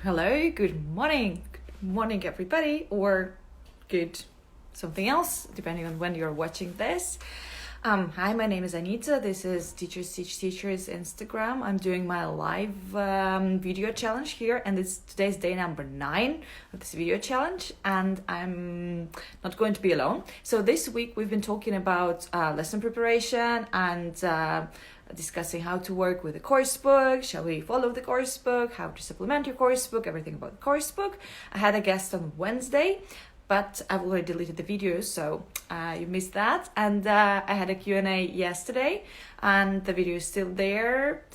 Hello, good morning. Good morning, everybody, or good something else, depending on when you're watching this. Hi, my name is Anita. This is Teachers Teach Teachers Instagram. I'm doing my live video challenge here, and it's today's day number 9 of this video challenge, and I'm not going to be alone. So this week we've been talking about lesson preparation and discussing how to work with the course book, shall we follow the course book, how to supplement your course book, everything about the course book. I had a guest on Wednesday, but I've already deleted the videos, so you missed that. And I had a Q&A yesterday, and the video is still there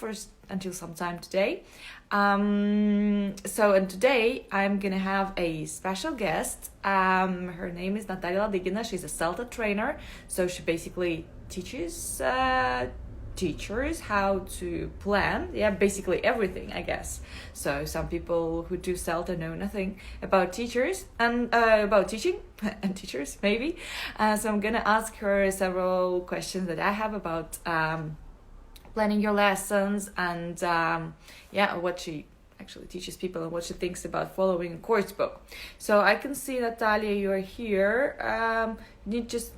until sometime today. And today I'm gonna have a special guest. Her name is Natalia Ladygina. She's a CELTA trainer, so she basically teaches teachers how to plan, basically everything, I guess. So some people who do CELTA know nothing about teachers and about teaching and teachers, maybe. So I'm gonna ask her several questions that I have about planning your lessons and what she actually teaches people and what she thinks about following a course book. So I can see, Natalia, you're here. You just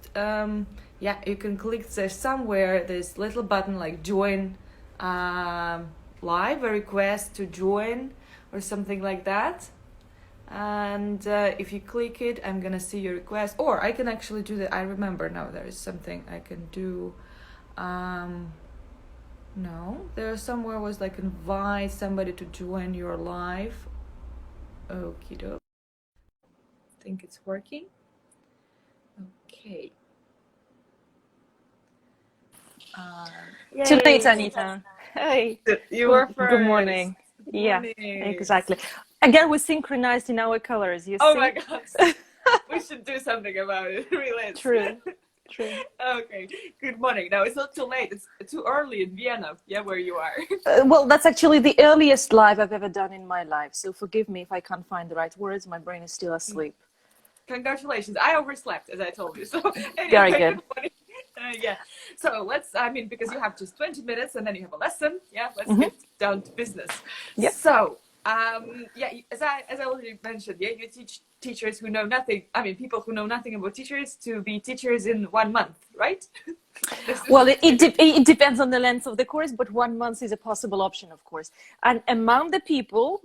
you can click there somewhere, this little button like join live, a request to join or something like that. And if you click it, I'm gonna see your request, or I can actually do that. I remember now there is something I can do. No, there somewhere was like invite somebody to join your live. Okie doke. I think it's working. Okay. Too late, Anita. Hey, you were first. Good morning. Yeah, exactly. Again, we synchronized in our colors. You see? Oh my God! We should do something about it. Really. True. Okay. Good morning. No, it's not too late. It's too early in Vienna. Yeah, where you are. Well, that's actually the earliest live I've ever done in my life. So forgive me if I can't find the right words. My brain is still asleep. Congratulations. I overslept, as I told you. So anyway, very good. Good morning. So because you have just 20 minutes and then you have a lesson. Yeah, let's get down to business. Yep. So, as I already mentioned, you teach teachers who know nothing. People who know nothing about teachers to be teachers in 1 month, right? Well, it depends on the length of the course, but 1 month is a possible option, of course. And among the people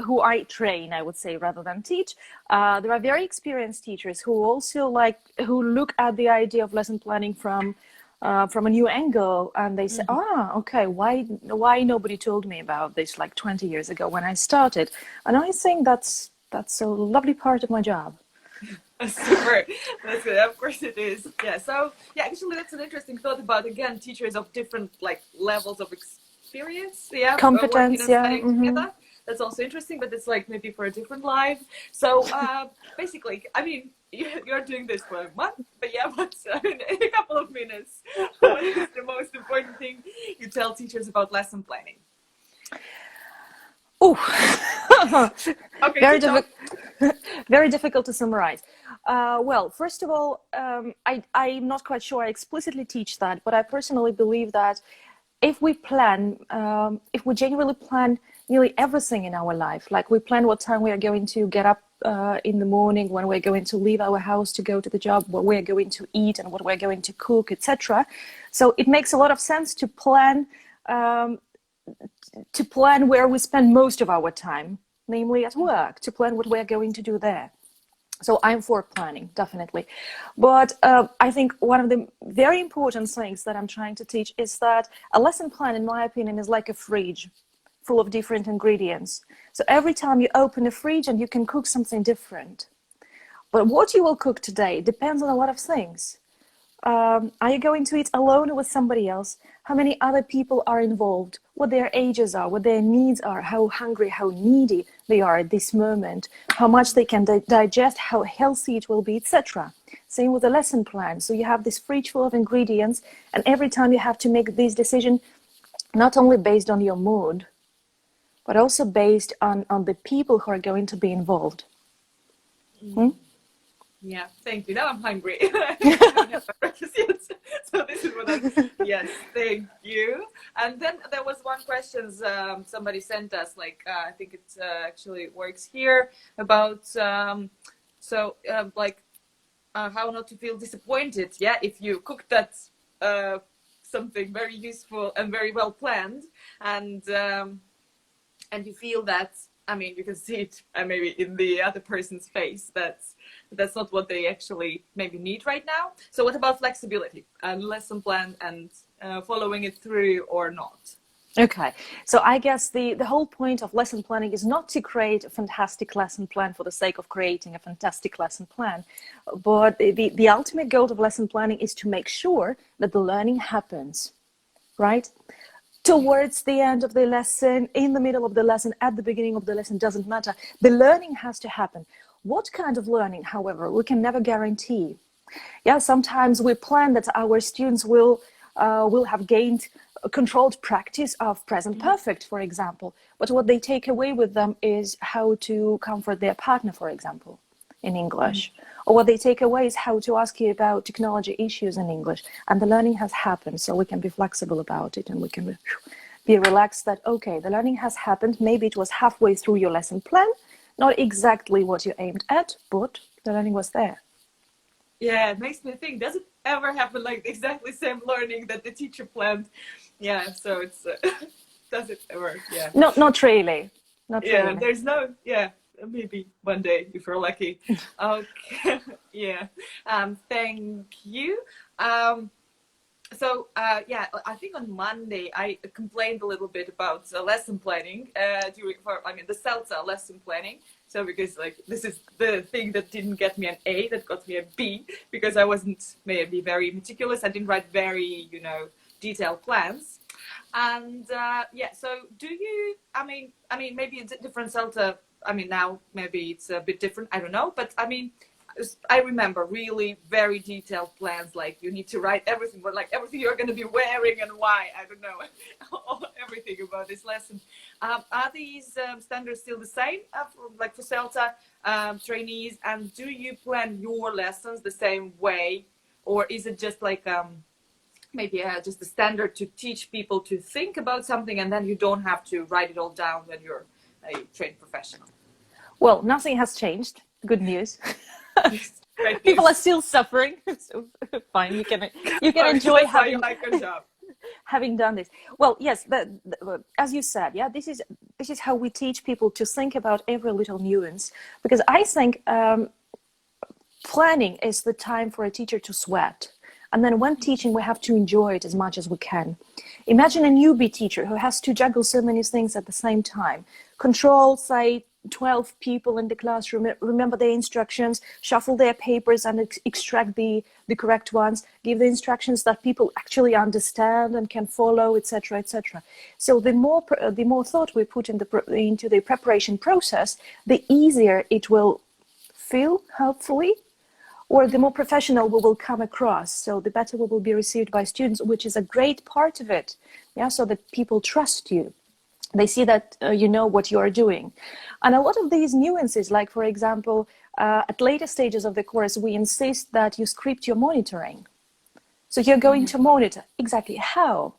who I train, I would say, rather than teach, there are very experienced teachers who also who look at the idea of lesson planning from a new angle, and they say, okay, why nobody told me about this like 20 years ago when I started? And I think that's a lovely part of my job. Super. That's good. Of course it is. Yeah. So actually that's an interesting thought about, again, teachers of different levels of experience. Yeah. Competence. Together. That's also interesting, but it's maybe for a different live. So basically, you're doing this for a month, but in a couple of minutes, what is the most important thing you tell teachers about lesson planning? Oh, okay, very difficult to summarize. Well, first of all, I'm not quite sure I explicitly teach that, but I personally believe that if we genuinely plan nearly everything in our life, like we plan what time we are going to get up in the morning, when we're going to leave our house to go to the job, what we're going to eat and what we're going to cook, etc. So it makes a lot of sense to plan where we spend most of our time, namely at work, to plan what we're going to do there. So I'm for planning, definitely. But I think one of the very important things that I'm trying to teach is that a lesson plan, in my opinion, is like a fridge full of different ingredients. So every time you open a fridge and you can cook something different. But what you will cook today depends on a lot of things. Are you going to eat alone or with somebody else? How many other people are involved? What their ages are, what their needs are, how hungry, how needy they are at this moment, how much they can digest, how healthy it will be, etc. Same with the lesson plan. So you have this fridge full of ingredients, and every time you have to make this decision, not only based on your mood, but also based on the people who are going to be involved. Yeah, thank you. Now I'm hungry. I haven't had my breakfast yet. So this is what yes, thank you. And then there was one question somebody sent us, like, I think it actually works here, about, how not to feel disappointed, yeah, if you cook that something very useful and very well planned, and you feel that, I mean, you can see it maybe in the other person's face, that's not what they actually maybe need right now. So what about flexibility and lesson plan and following it through or not? Okay, so I guess the whole point of lesson planning is not to create a fantastic lesson plan for the sake of creating a fantastic lesson plan, but the ultimate goal of lesson planning is to make sure that the learning happens, right? Towards the end of the lesson, in the middle of the lesson, at the beginning of the lesson, doesn't matter. The learning has to happen. What kind of learning, however, we can never guarantee. Yeah, sometimes we plan that our students will have gained a controlled practice of present perfect, for example. But what they take away with them is how to comfort their partner, for example, in English. Or what they take away is how to ask you about technology issues in English. And the learning has happened, so we can be flexible about it, and we can be relaxed that, okay, the learning has happened. Maybe it was halfway through your lesson plan, not exactly what you aimed at, but the learning was there. Yeah, it makes me think, does it ever happen like exactly same learning that the teacher planned? Yeah, so it's, does it ever? Yeah. Not really. Not yeah, really. There's no, yeah, maybe one day if you're lucky. Okay, yeah. Thank you. Yeah, I think on Monday I complained a little bit about lesson planning the CELTA lesson planning. So because like this is the thing that didn't get me an A, that got me a B, because I wasn't maybe very meticulous. I didn't write very, detailed plans. And so do you? I mean, maybe it's a different CELTA. I mean, now maybe it's a bit different. I don't know, but I mean, I remember really very detailed plans, like you need to write everything, but like everything you're going to be wearing and why, I don't know, everything about this lesson. Are these standards still the same, for CELTA trainees? And do you plan your lessons the same way, or is it just like maybe just a standard to teach people to think about something, and then you don't have to write it all down when you're a trained professional? Well, nothing has changed. Good news. Great People news. are still suffering, so fine. You can enjoy having like a job. having done this. Well, yes, as you said, yeah, this is how we teach people to think about every little nuance. Because I think planning is the time for a teacher to sweat. And then when teaching, we have to enjoy it as much as we can. Imagine a newbie teacher who has to juggle so many things at the same time. Control, say, 12 people in the classroom, remember their instructions, shuffle their papers and extract the correct ones, give the instructions that people actually understand and can follow, etc., etc. So the more thought we put into the preparation process, the easier it will feel, hopefully, or the more professional we will come across. So the better we will be received by students, which is a great part of it. Yeah, so that people trust you. They see that you know what you are doing. And a lot of these nuances, like, for example, at later stages of the course, we insist that you script your monitoring. So you're going to monitor. Exactly how?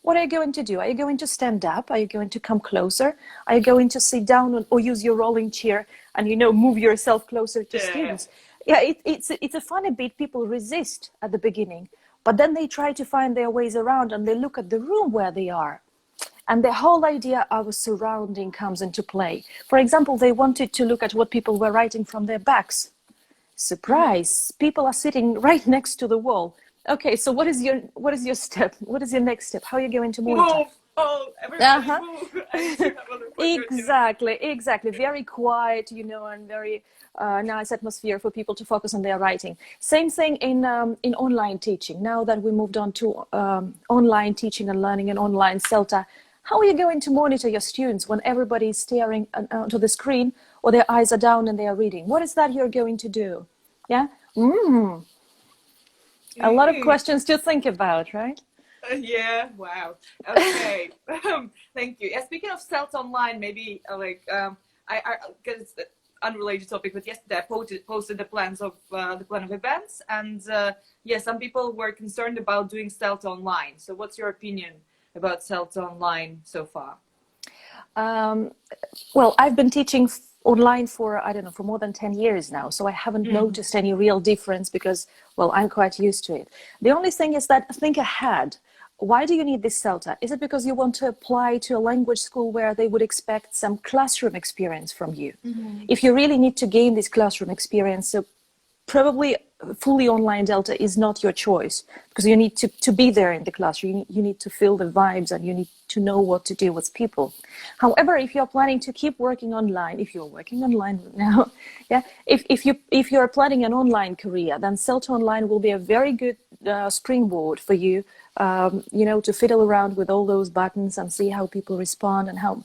What are you going to do? Are you going to stand up? Are you going to come closer? Are you going to sit down or use your rolling chair and, move yourself closer to students? Yeah, it's a funny bit. People resist at the beginning, but then they try to find their ways around, and they look at the room where they are. And the whole idea of a surrounding comes into play. For example, they wanted to look at what people were writing from their backs. Surprise! People are sitting right next to the wall. Okay, so what is your step? What is your next step? How are you going to monitor? Move! Oh, everybody move! I need to have a Exactly. Very quiet, and very nice atmosphere for people to focus on their writing. Same thing in online teaching. Now that we moved on to online teaching and learning and online CELTA, how are you going to monitor your students when everybody is staring to the screen, or their eyes are down and they are reading? What is that you're going to do? Yeah. A lot of questions to think about, right? Yeah. Wow. Okay. Thank you. Yeah. Speaking of CELTA online, maybe I because unrelated topic, but yesterday I posted the plan of events, and yeah, some people were concerned about doing CELTA online. So what's your opinion about CELTA online so far? Well, I've been teaching online for, I don't know, for more than 10 years now. So I haven't noticed any real difference because, well, I'm quite used to it. The only thing is that think ahead. Why do you need this CELTA? Is it because you want to apply to a language school where they would expect some classroom experience from you? If you really need to gain this classroom experience, so probably fully online Delta is not your choice, because you need to be there in the classroom. You need to feel the vibes and you need to know what to do with people. However, if you're planning to keep working online, if you're working online now, yeah, if you're planning an online career, then CELTA Online will be a very good springboard for you, you know, to fiddle around with all those buttons and see how people respond and how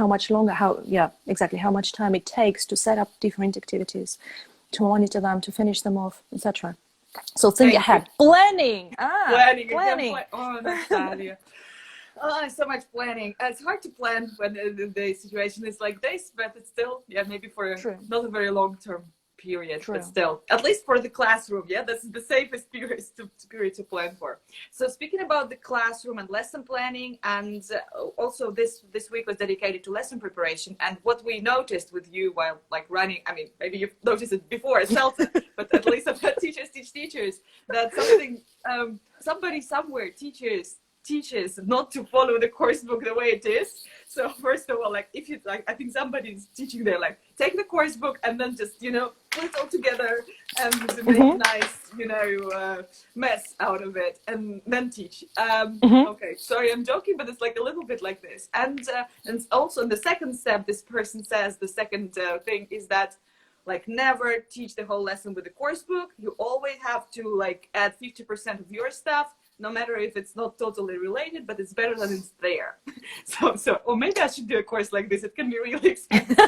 much longer, how much time it takes to set up different activities, to monitor them, to finish them off, etc. So think ahead. Planning. Planning. Oh, Natalia. Oh, so much planning. It's hard to plan when the situation is like this, but it's still, yeah, maybe for not a very long-term period, but still, at least for the classroom, yeah, this is the safest period to plan for. So speaking about the classroom and lesson planning, and also this week was dedicated to lesson preparation, and what we noticed with you while like running, I mean, maybe you've noticed it before as CELTA, but at least I've had teachers teach teachers, that somebody somewhere teaches not to follow the course book the way it is. So first of all, like if you like, I think somebody's teaching there, like take the course book and then just, you know, put it all together and make a nice, you know, mess out of it and then teach. Okay, sorry, I'm joking, but it's like a little bit like this. And also in the second step, this person says the second thing is that like never teach the whole lesson with the course book. You always have to like add 50% of your stuff, no matter if it's not totally related, but it's better than it's there. So, or maybe I should do a course like this. It can be really expensive.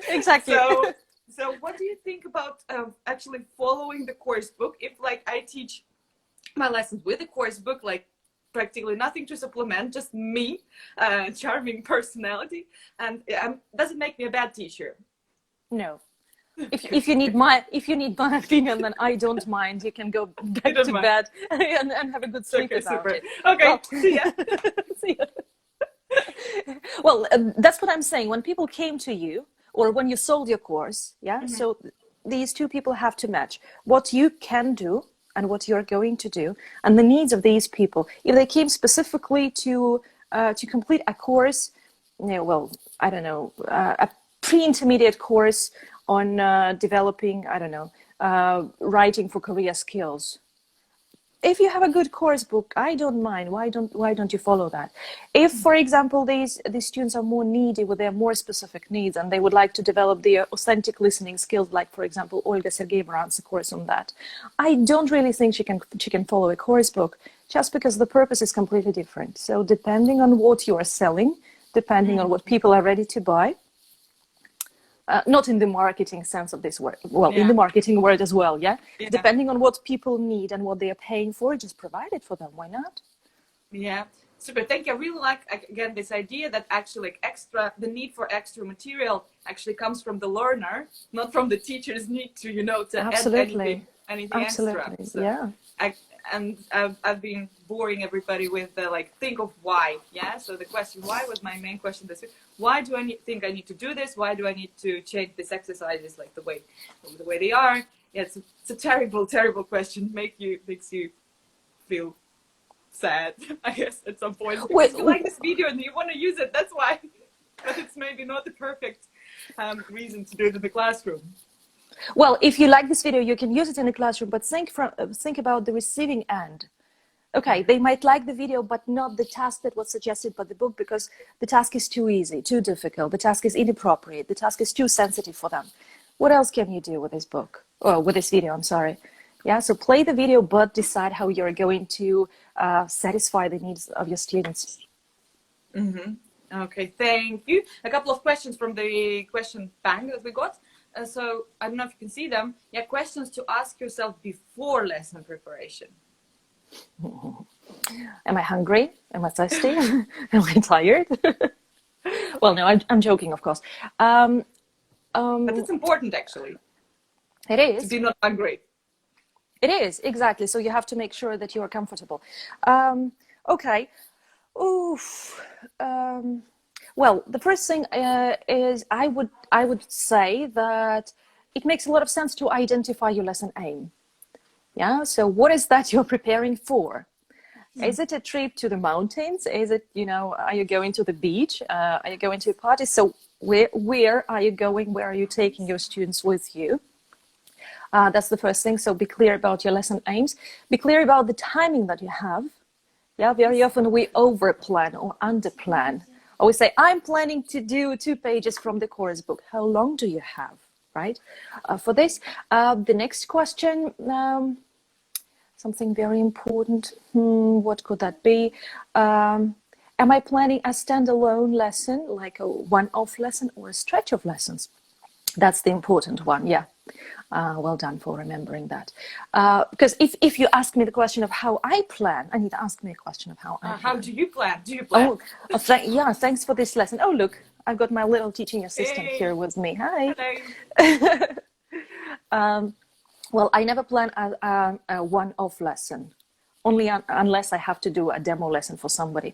Exactly. So what do you think about actually following the course book? If like I teach my lessons with the course book, like practically nothing to supplement, just me, charming personality, and does it make me a bad teacher? No. If you need my opinion, then I don't mind. You can go back to bed and have a good sleep about it. Okay, well, see ya. See ya. Well, that's what I'm saying. When people came to you, or when you sold your course, so these two people have to match what you can do and what you're going to do, and the needs of these people. If they came specifically to complete a course, you know, well, I don't know, a pre-intermediate course on developing, I don't know, writing for career skills. If you have a good course book, I don't mind. Why don't you follow that? If, for example, these students are more needy with their more specific needs and they would like to develop their authentic listening skills, like, for example, Olga Sergeyeva runs a course on that, I don't really think she can follow a course book, just because the purpose is completely different. So depending on what you are selling, depending on what people are ready to buy, not in the marketing sense of this word, well, in the marketing word as well, depending on what people need and what they are paying for, just provide it for them. Why not? Yeah, super. Thank you. I really like, again, this idea that actually like the need for extra material actually comes from the learner, not from the teacher's need to, you know, to add anything extra. So I've been boring everybody with like, think of why. Yeah. So the question why was my main question this week. Why do I think I need to do this? Why do I need to change these exercises like the way they are? Yeah, it's a terrible, terrible question. Makes you feel sad, I guess, at some point. Because you like this video and you want to use it. That's why. But it's maybe not the perfect reason to do it in the classroom. Well, if you like this video, you can use it in the classroom, but think about the receiving end. Okay, they might like the video, but not the task that was suggested by the book, because the task is too easy, too difficult. The task is inappropriate. The task is too sensitive for them. What else can you do with this book? Or with this video, I'm sorry. Yeah, so play the video, but decide how you're going to satisfy the needs of your students. Okay, thank you. A couple of questions from the question bank that we got. So I don't know if you can see them. Yeah, questions to ask yourself before lesson preparation. Am I hungry? Am I thirsty? Am I tired? Well, no, I'm joking, of course. But it's important, actually. It is. To be not hungry. It is, exactly. So you have to make sure that you are comfortable. Okay. Oof. Well, the first thing is I would say that it makes a lot of sense to identify your lesson aim. Yeah. So what is that you're preparing for? Is it a trip to the mountains? Is it, are you going to the beach? Are you going to a party? So where are you going? Where are you taking your students with you? That's the first thing. So be clear about your lesson aims. Be clear about the timing that you have. Yeah, very often we over-plan or under-plan. Or we say, I'm planning to do 2 pages from the course book. How long do you have, right? For this, the next question, something very important. What could that be? Am I planning a standalone lesson, like a one-off lesson or a stretch of lessons? That's the important one, yeah. Well done for remembering that. Because if you ask me the question of how I plan, I need to ask me a question of how I plan. How do you plan? Do you plan? Yeah, thanks for this lesson. Oh, look, I've got my little teaching assistant here with me. Hi. Hello. Well, I never plan a one-off lesson, only unless I have to do a demo lesson for somebody.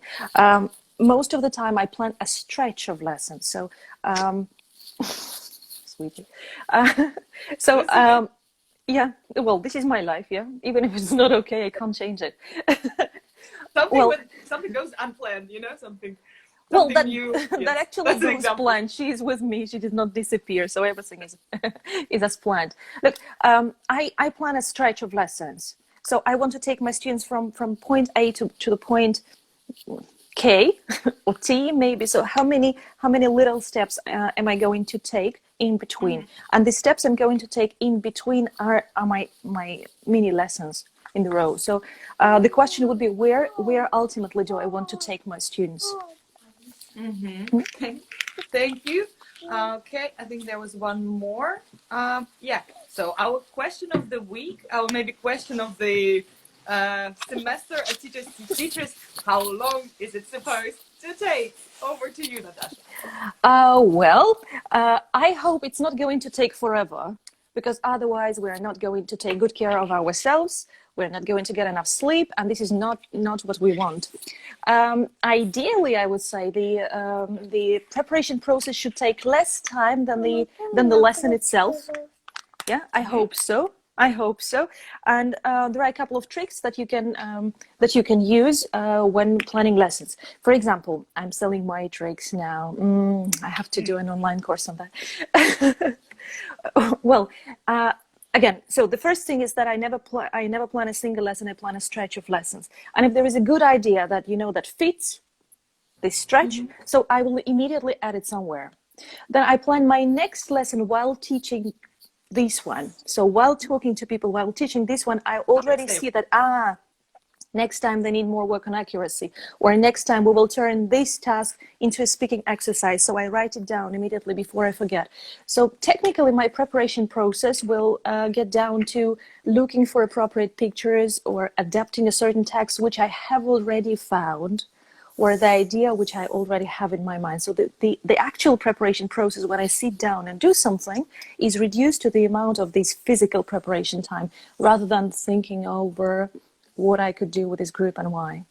Most of the time, I plan a stretch of lessons. So, sweetie. Yeah, well, this is my life, yeah. Even if it's not okay, I can't change it. Something goes unplanned, something. Well, that new. That actually goes planned. She is with me. She did not disappear, so everything is is as planned. Look, I plan a stretch of lessons. So I want to take my students from point A to the point K or T maybe. So how many little steps am I going to take in between? And the steps I'm going to take in between are my mini lessons in the row. So the question would be, where ultimately do I want to take my students? Thank you. Okay, I think there was one more. Yeah, so our question of the week, our maybe question of the semester at teachers, how long is it supposed to take? Over to you, Natasha. Well, I hope it's not going to take forever, because otherwise we're not going to take good care of ourselves. We're not going to get enough sleep, and this is not what we want. Ideally, I would say the preparation process should take less time than the lesson itself. Yeah, I hope so. And there are a couple of tricks that you can use when planning lessons. For example, I'm selling Matrix now. I have to do an online course on that. Well, again, so the first thing is that I never plan a single lesson. I plan a stretch of lessons. And if there is a good idea that that fits this stretch, so I will immediately add it somewhere. Then I plan my next lesson while teaching this one. So while talking to people, while teaching this one, I already see that next time they need more work on accuracy, or next time we will turn this task into a speaking exercise. So I write it down immediately before I forget. So technically my preparation process will get down to looking for appropriate pictures or adapting a certain text which I have already found, or the idea which I already have in my mind. So the actual preparation process, when I sit down and do something, is reduced to the amount of this physical preparation time, rather than thinking over what I could do with this group and why.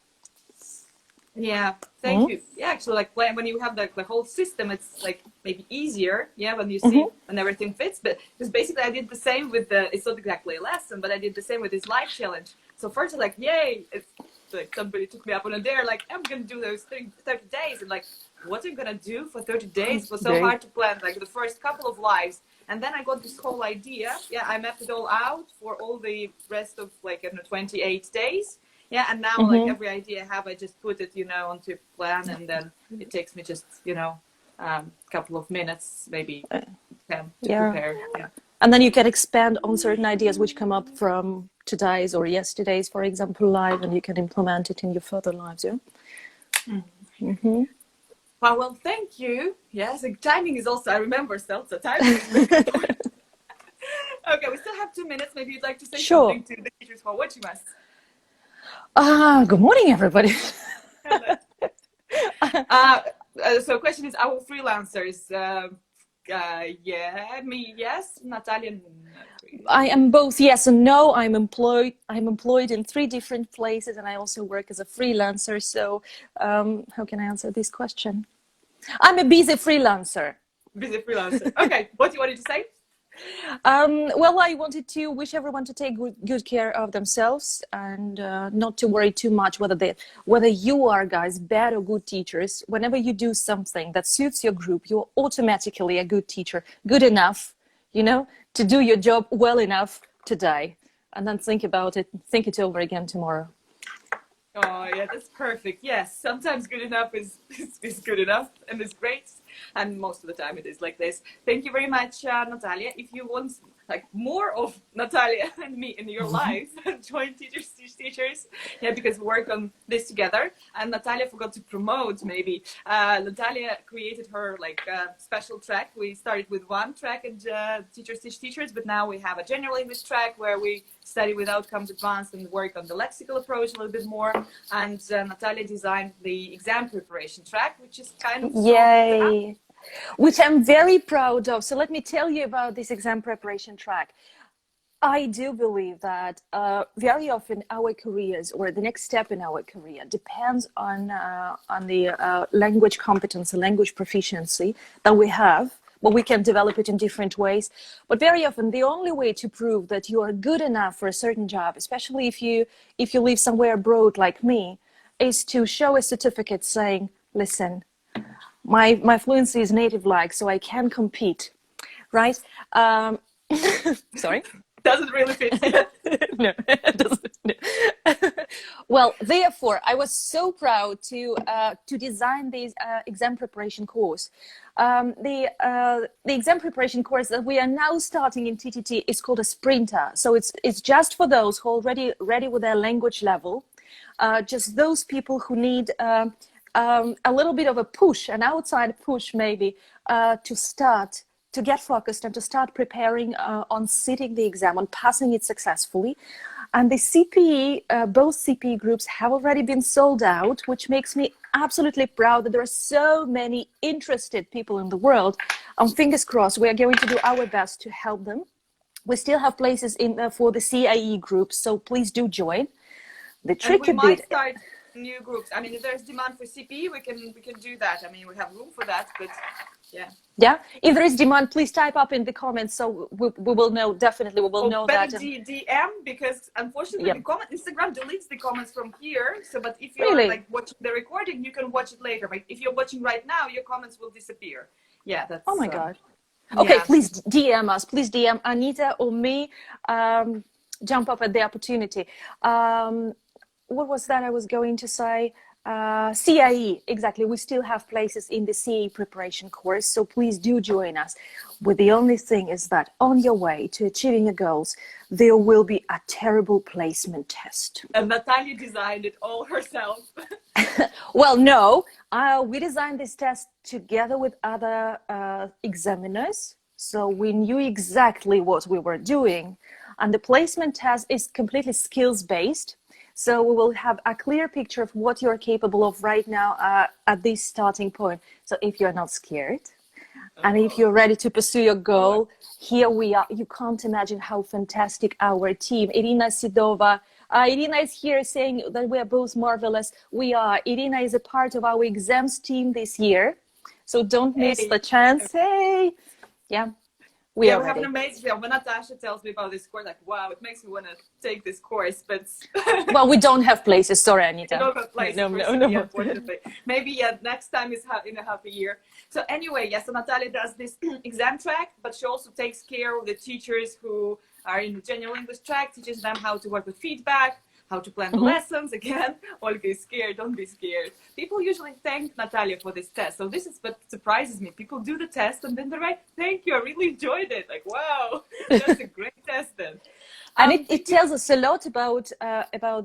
Yeah, thank you. Yeah, actually, like when you have the whole system, it's like maybe easier. Yeah, when you see when everything fits. But because basically, I did the same with it's not exactly a lesson, but I did the same with this life challenge. So first, like, yay! It's like somebody took me up on a dare. Like, I'm gonna do those 30 days, and like, what I'm gonna do for 30 days it was so hard to plan. Like the first couple of lives, and then I got this whole idea. Yeah, I mapped it all out for all the rest of like 28 days. Yeah, and now like every idea I have, I just put it, onto plan, and then it takes me just, couple of minutes, maybe 10 to prepare. Yeah. And then you can expand on certain ideas which come up from today's or yesterday's, for example, live, and you can implement it in your further lives. Yeah. Well, thank you. Yes, the timing is also, I remember CELTA timing. Okay, we still have 2 minutes. Maybe you'd like to say something to the teachers who are watching us. Good morning, everybody. So question is, our freelancers, Yeah, me, yes. Natalia, not really. I am both yes and no. I'm employed. I'm employed in 3 different places, and I also work as a freelancer. So, how can I answer this question? I'm a busy freelancer. Busy freelancer. Okay, what you wanted to say? Well, I wanted to wish everyone to take good care of themselves and not to worry too much whether you are, guys, bad or good teachers. Whenever you do something that suits your group, you're automatically a good teacher, good enough, to do your job well enough today. And then think about it, think it over again tomorrow. Oh, yeah, that's perfect. Yes, sometimes good enough is good enough and is great. And most of the time it is like this. Thank you very much, Natalia. If you want more of Natalia and me in your life, join Teachers Teach Teachers. Yeah, because we work on this together. And Natalia forgot to promote, maybe. Natalia created her special track. We started with 1 track in Teachers Teach Teachers, but now we have a general English track where we study with outcomes advanced and work on the lexical approach a little bit more. And Natalia designed the exam preparation track, which is kind of yay, which I'm very proud of. So let me tell you about this exam preparation track. I do believe that very often our careers or the next step in our career depends on the language competence, the language proficiency that we have. But we can develop it in different ways. But very often, the only way to prove that you are good enough for a certain job, especially if you live somewhere abroad like me, is to show a certificate saying, "Listen, my fluency is native-like, so I can compete," right? Sorry. Doesn't really fit. No, it doesn't. No. Well, therefore, I was so proud to design this exam preparation course. The exam preparation course that we are now starting in TTT is called a Sprinter. So it's just for those who are already ready with their language level, just those people who need a little bit of a push, an outside push maybe, to get focused and to start preparing on sitting the exam, on passing it successfully. And the CPE, both CPE groups have already been sold out, which makes me absolutely proud that there are so many interested people in the world. Fingers crossed, we are going to do our best to help them. We still have places in for the CIE groups, so please do join. The tricky and we might bit... start new groups. I mean, if there's demand for CPE, we can do that. I mean, we have room for that, but yeah. Yeah, if there is demand, please type up in the comments so we will know, definitely we will know that. DM, because unfortunately Instagram deletes the comments from here. So, but if you're Really? watching the recording, you can watch it later. But if you're watching right now, your comments will disappear. Yeah, that's... Oh my God. Okay, yeah. please DM us. Please DM Anita or me. Jump up at the opportunity. What was that I was going to say? CIE, exactly. We still have places in the CIE preparation course, so please do join us. But the only thing is that on your way to achieving your goals, there will be a terrible placement test. And Natalia designed it all herself. Well, no, we designed this test together with other examiners, so we knew exactly what we were doing. And the placement test is completely skills-based. So we will have a clear picture of what you're capable of right now at this starting point. So if you're not scared, and if you're ready to pursue your goal, here we are. You can't imagine how fantastic our team. Irina Sidova. Irina is here saying that we are both marvelous. We are. Irina is a part of our exams team this year. So don't miss the chance. Hey. Yeah. We have an amazing film. When Natasha tells me about this course, like, wow, it makes me want to take this course, but... Well, we don't have places. Sorry, Anita. We don't have places no. Unfortunately. Maybe next time is in a half a year. So anyway, yes, so Natalia does this exam track, but she also takes care of the teachers who are in the general English track, teaches them how to work with feedback, how to plan the lessons. Again, Olga is scared, don't be scared. People usually thank Natalia for this test. So this is what surprises me. People do the test and then they're like, thank you, I really enjoyed it. Like, wow, that's a great test then. And it tells us a lot about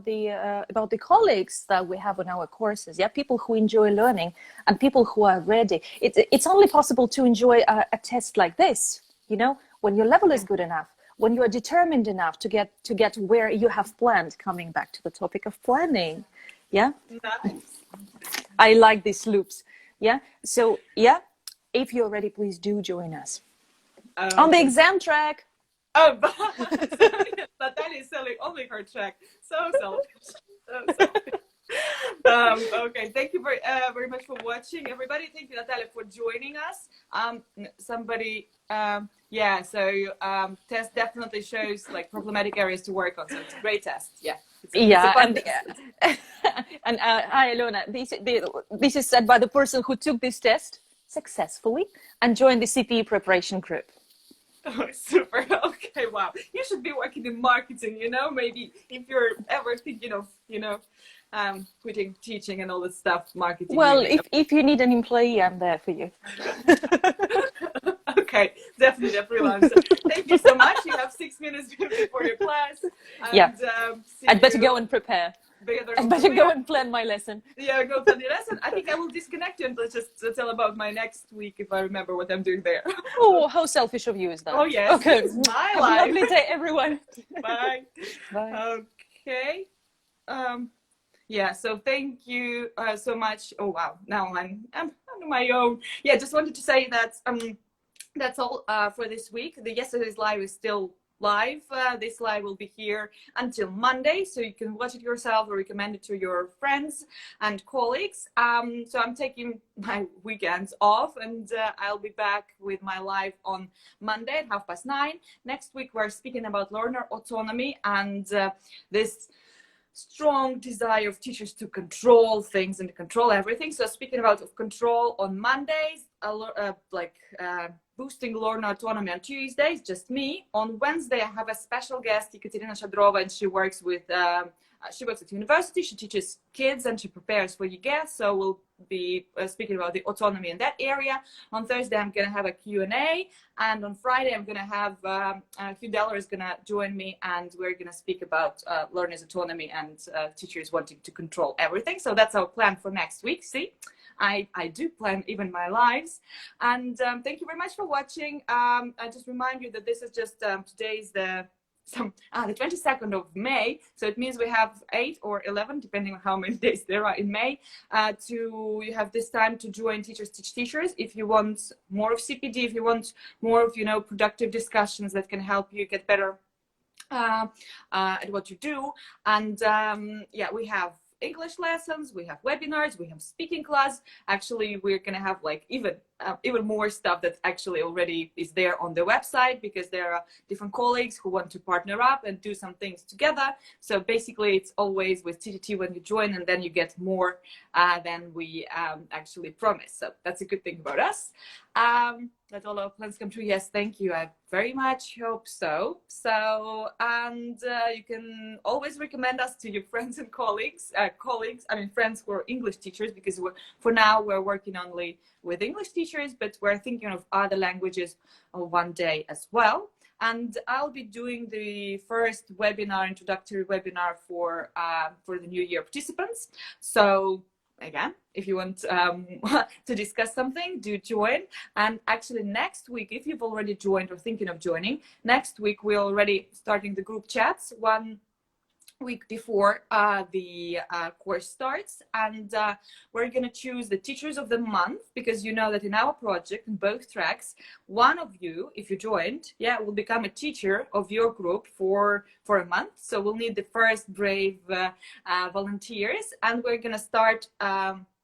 the colleagues that we have on our courses. Yeah, people who enjoy learning and people who are ready. It's only possible to enjoy a test like this, when your level is good enough, when you are determined enough to get where you have planned. Coming back to the topic of planning, yeah. Nice. I like these loops. Yeah. So yeah, if you're ready, please do join us on the exam track. Oh, Natalia is selling only her track. So selfish. So selfish. Okay, thank you very much for watching, everybody. Thank you, Natalia, for joining us. Test definitely shows like problematic areas to work on. So it's a great test. Yeah. And hi, Ilona. This is said by the person who took this test successfully and joined the CPE preparation group. Oh, super. Okay, wow. You should be working in marketing, maybe if you're ever thinking of, quitting teaching and all this stuff, marketing. Well, if you need an employee, I'm there for you. Okay, definitely a freelancer. Thank you so much. You have 6 minutes before your class. And, I'd better go and prepare. I'd better go and plan my lesson. Yeah, go plan your lesson. I think I will disconnect you and just tell about my next week if I remember what I'm doing there. Oh, how selfish of you is that? Oh, yes. Okay. My Have life. a lovely day, everyone. Bye. Bye. Okay. So thank you so much. Oh, wow. Now I'm on my own. Yeah, just wanted to say that that's all for this week. The yesterday's live is still live. This live will be here until Monday, so you can watch it yourself or recommend it to your friends and colleagues. So I'm taking my weekends off, and I'll be back with my live on Monday at 9:30. Next week we're speaking about learner autonomy and this strong desire of teachers to control things and control everything. So speaking about control on Mondays, boosting learner autonomy on Tuesdays, just me. On Wednesday, I have a special guest, Ekaterina Shadrova, and she works with she works at university. She teaches kids and she prepares for YEGA. So we'll be speaking about the autonomy in that area. On Thursday, I'm going to have a Q&A. And on Friday, I'm going to have Hugh Deller is going to join me, and we're going to speak about learners' autonomy and teachers wanting to control everything. So that's our plan for next week. See? I do plan even my lives. And thank you very much for watching. I just remind you that this is just today's the 22nd of May. So it means we have 8 or 11, depending on how many days there are in May, you have this time to join Teachers Teach Teachers. If you want more of CPD, if you want more of, productive discussions that can help you get better at what you do. And we have English lessons, we have webinars, we have speaking class. Actually, we're going to have like even more stuff that actually already is there on the website, because there are different colleagues who want to partner up and do some things together. So basically it's always with TTT when you join, and then you get more than we actually promise. So that's a good thing about us. That all our plans come true. Yes, thank you. I very much hope so. And you can always recommend us to your friends and colleagues. Friends who are English teachers, because for now we're working only with English teachers, but we're thinking of other languages one day as well. And I'll be doing the first webinar, introductory webinar for the New Year participants. So again, if you want to discuss something, do join. And actually next week, if you've already joined or thinking of joining, next week we're already starting the group chats 1 week before the course starts, and we're going to choose the teachers of the month, because you know that in our project, in both tracks, one of you, if you joined, will become a teacher of your group for a month. So we'll need the first brave volunteers, and we're going to start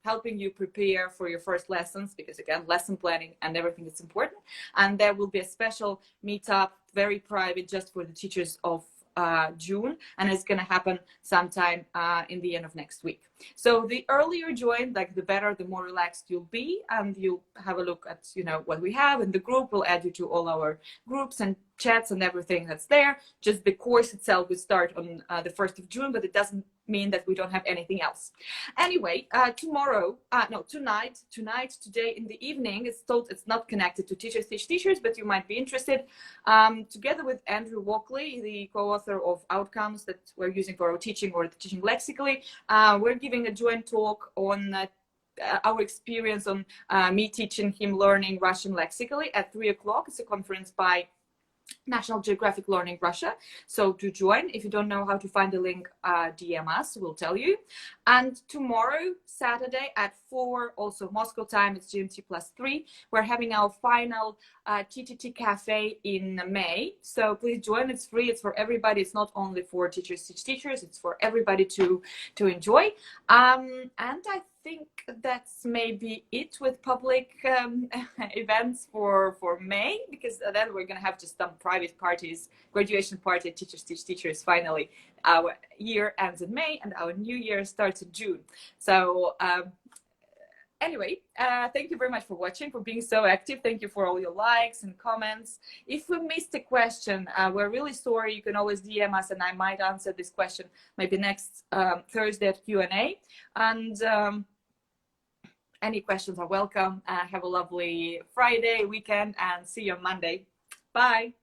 helping you prepare for your first lessons, because again, lesson planning and everything is important. And there will be a special meetup, very private, just for the teachers of June, and it's going to happen sometime in the end of next week. So the earlier you join, like the better, the more relaxed you'll be, and you'll have a look at what we have in the group. We'll add you to all our groups and chats and everything that's there. Just the course itself will start on the 1st of June, but it doesn't mean that we don't have anything else. Anyway, today in the evening, it's not connected to Teachers Teach Teachers, but you might be interested. Together with Andrew Walkley, the co-author of Outcomes that we're using for our teaching, or the teaching lexically, we're giving a joint talk on our experience on me teaching him learning Russian lexically at 3 o'clock. It's a conference by National Geographic Learning Russia. So to join, if you don't know how to find the link, DM us, we'll tell you. And tomorrow, Saturday at 4, also Moscow time, it's GMT +3, we're having our final TTT Cafe in May. So please join, it's free, it's for everybody. It's not only for teachers teach teachers, it's for everybody to enjoy. And I think that's maybe it with public events for May, because then we're gonna have just some private parties, graduation party, teachers teach teachers. Finally, our year ends in May and our new year starts in June. So anyway, thank you very much for watching, for being so active. Thank you for all your likes and comments. If we missed a question, we're really sorry. You can always DM us and I might answer this question maybe next Thursday at Q&A. And any questions are welcome. Have a lovely Friday, weekend, and see you on Monday. Bye.